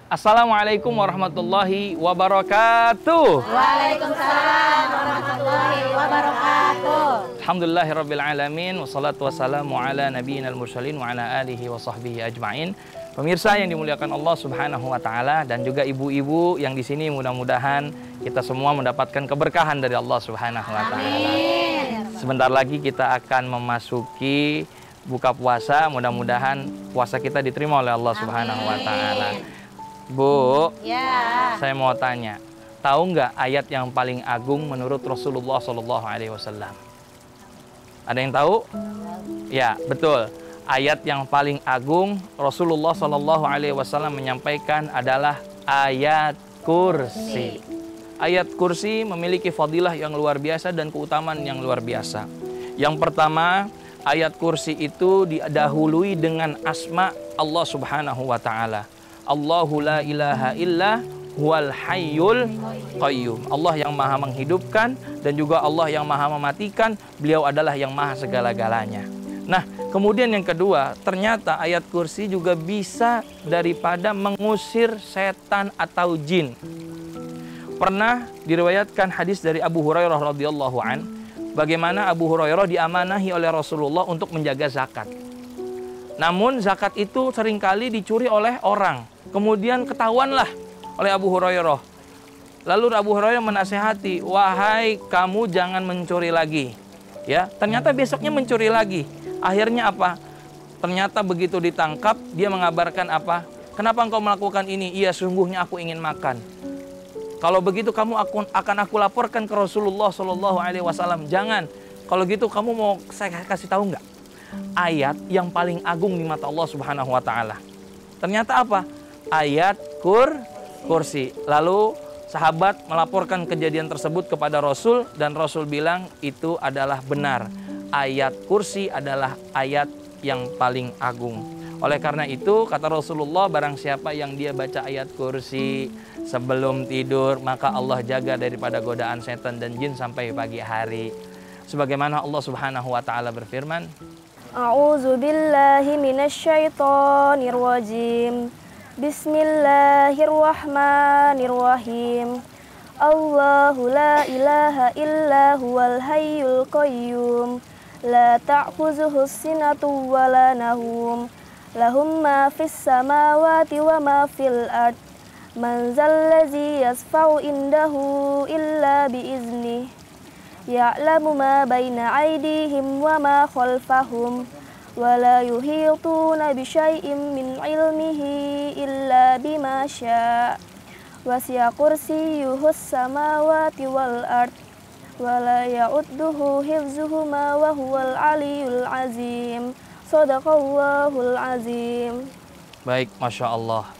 Assalamualaikum warahmatullahi wabarakatuh. Waalaikumsalam warahmatullahi wabarakatuh. Alhamdulillahirabbil alamin wassalatu wassalamu ala nabiyinal mursalin wa ala alihi wa sahbihi ajmain. Pemirsa yang dimuliakan Allah Subhanahu wa taala dan juga ibu-ibu yang di sini, mudah-mudahan kita semua mendapatkan keberkahan dari Allah Subhanahu wa taala. Amin. Sebentar lagi kita akan memasuki buka puasa, mudah-mudahan puasa kita diterima oleh Allah Subhanahu wa taala. Bu, Ya. saya mau tanya, tahu nggak ayat yang paling agung menurut Rasulullah SAW? Ada yang tahu? Ya, betul. Ayat yang paling agung Rasulullah SAW menyampaikan adalah ayat kursi. Ayat kursi memiliki fadilah yang luar biasa dan keutamaan yang luar biasa. Yang pertama, ayat kursi itu didahului dengan asma Allah Subhanahu wa taala. Allahu la ilaha illa huwal hayyul qayyum. Allah yang maha menghidupkan dan juga Allah yang maha mematikan. Beliau adalah yang maha segala-galanya. Nah, kemudian yang kedua, ternyata ayat kursi juga bisa daripada mengusir setan atau jin. Pernah diriwayatkan hadis dari Abu Hurairah radhiyallahu an, bagaimana Abu Hurairah diamanahi oleh Rasulullah untuk menjaga zakat. Namun zakat itu seringkali dicuri oleh orang. Kemudian ketahuanlah oleh Abu Hurairah. Lalu Abu Hurairah menasehati, wahai kamu jangan mencuri lagi. Ya, ternyata besoknya mencuri lagi. Akhirnya apa? Ternyata begitu ditangkap, dia mengabarkan apa? Kenapa engkau melakukan ini? Iya, sungguhnya aku ingin makan. Kalau begitu kamu akan aku laporkan ke Rasulullah SAW. Jangan. Kalau gitu kamu mau saya kasih tahu nggak? Ayat yang paling agung di mata Allah Subhanahu wa taala. Ternyata apa? Ayat kursi. Lalu sahabat melaporkan kejadian tersebut kepada Rasul dan Rasul bilang itu adalah benar. Ayat kursi adalah ayat yang paling agung. Oleh karena itu kata Rasulullah, barang siapa yang dia baca ayat kursi sebelum tidur, maka Allah jaga daripada godaan setan dan jin sampai pagi hari. Sebagaimana Allah Subhanahu wa taala berfirman, A'udzu billahi minasyaitonir rajim. Bismillahirrahmanirrahim. Allahu la ilaha illa huwal hayyul qayyum. La ta'khuzuhu sinatun wa la nawm. Lahum ma fis samawati wa ma fil ard. Man zallazi yasfa'u indahu illa biiznih. Ya'lamu ma baina aydihim wa ma khalfahum. ولا يحيطون بشيء من علمه إلا بما شاء وسع كرسيه السماوات والأرض ولا يؤوده حفظهما وهو العلي العظيم صدق الله العظيم. Baik, Masya Allah.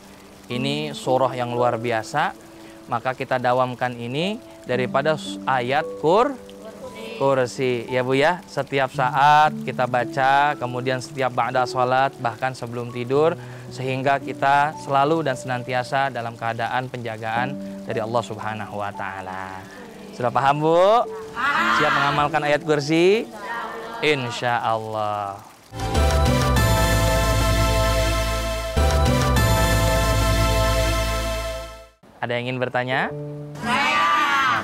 Ini surah yang luar biasa. Maka kita dawamkan ini daripada ayat kursi, ya Bu ya. Setiap saat kita baca, kemudian setiap ba'da sholat, bahkan sebelum tidur, sehingga kita selalu dan senantiasa dalam keadaan penjagaan dari Allah Subhanahu wa taala. Sudah paham Bu? Siap mengamalkan ayat kursi? Insya Allah. Ada yang ingin bertanya?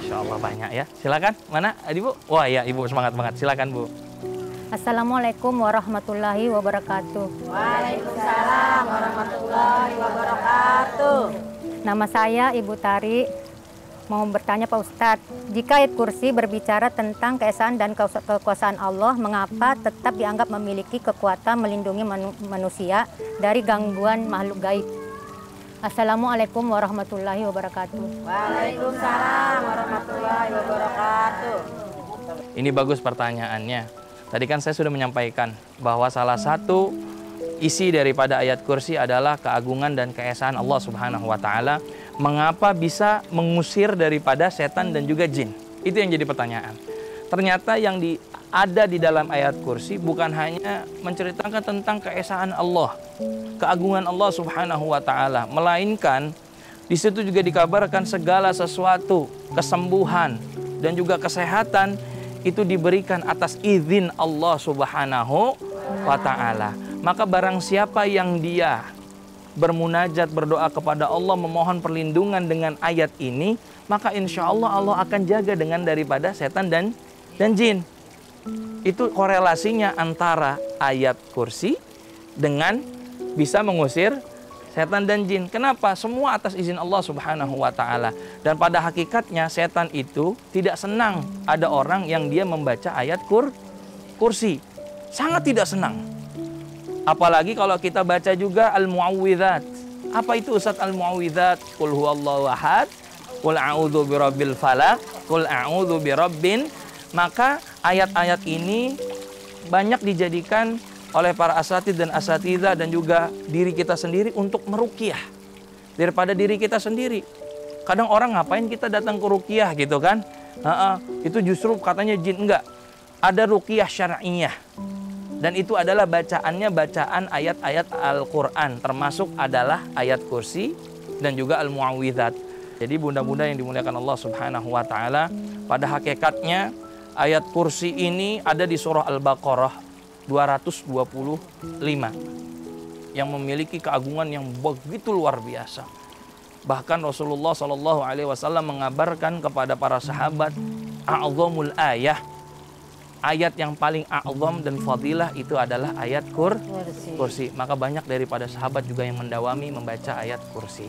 Masya Allah banyak ya. Silakan. Mana Ibu? Wah ya Ibu semangat banget. Silakan Bu. Assalamualaikum warahmatullahi wabarakatuh. Waalaikumsalam warahmatullahi wabarakatuh. Nama saya Ibu Tari. Mau bertanya Pak Ustadz, jika ayat kursi berbicara tentang keesaan dan kekuasaan Allah, mengapa tetap dianggap memiliki kekuatan melindungi manusia dari gangguan makhluk gaib? Assalamualaikum warahmatullahi wabarakatuh. Waalaikumsalam warahmatullahi wabarakatuh. Ini bagus pertanyaannya. Tadi kan saya sudah menyampaikan bahwa salah satu isi daripada ayat kursi adalah keagungan dan keesaan Allah Subhanahu wa taala. Mengapa bisa mengusir daripada setan dan juga jin? Itu yang jadi pertanyaan. Ternyata yang ada di dalam ayat kursi bukan hanya menceritakan tentang keesaan Allah, keagungan Allah Subhanahu wa taala, melainkan di situ juga dikabarkan segala sesuatu, kesembuhan dan juga kesehatan itu diberikan atas izin Allah Subhanahu wa taala. Maka barang siapa yang dia bermunajat, berdoa kepada Allah, memohon perlindungan dengan ayat ini, maka insya Allah Allah akan jaga dengan daripada setan dan jin. Itu korelasinya antara ayat kursi dengan bisa mengusir setan dan jin. Kenapa? Semua atas izin Allah Subhanahu wa Ta'ala. Dan pada hakikatnya setan itu tidak senang ada orang yang dia membaca ayat kursi. Sangat tidak senang. Apalagi kalau kita baca juga al-mu'awwidhat. Apa itu Ustaz al-mu'awwidhat? Qul huwallahu ahad, qul a'udzu birabbil falaq, qul a'udzu birabbin. Maka ayat-ayat ini banyak dijadikan oleh para asatidz dan asatidzah dan juga diri kita sendiri untuk meruqyah daripada diri kita sendiri. Kadang orang ngapain kita datang ke ruqyah gitu kan? Itu justru katanya jin. Enggak. Ada ruqyah syar'iyah. Dan itu adalah bacaan ayat-ayat Al-Quran, termasuk adalah ayat kursi dan juga al-mu'awwidhat. Jadi bunda-bunda yang dimuliakan Allah Subhanahu wa Ta'ala, pada hakikatnya ayat kursi ini ada di surah Al-Baqarah 225 yang memiliki keagungan yang begitu luar biasa. Bahkan Rasulullah SAW mengabarkan kepada para sahabat, a'zamul ayah, ayat yang paling a'zam dan fadilah itu adalah ayat kursi. Maka banyak daripada sahabat juga yang mendawami membaca ayat kursi.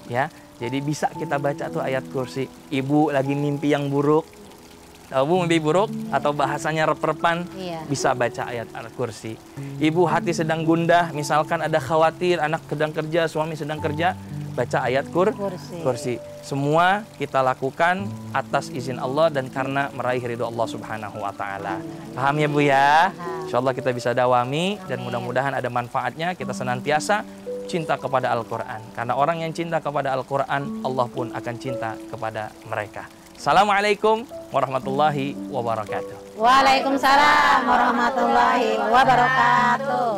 Ya, jadi bisa kita baca tuh ayat kursi. Ibu lagi mimpi yang buruk, tahu mimpi buruk atau bahasanya rep-repan, bisa baca ayat kursi. Ibu hati sedang gundah, misalkan ada khawatir, anak sedang kerja, suami sedang kerja, baca ayat kursi. Semua kita lakukan atas izin Allah dan karena meraih ridho Allah Subhanahu wa Ta'ala. Paham ya Bu ya? Insyaallah kita bisa dawami dan mudah-mudahan ada manfaatnya. Kita senantiasa cinta kepada Al-Quran. Karena orang yang cinta kepada Al-Quran, Allah pun akan cinta kepada mereka. Assalamualaikum warahmatullahi wabarakatuh. Waalaikumsalam warahmatullahi wabarakatuh.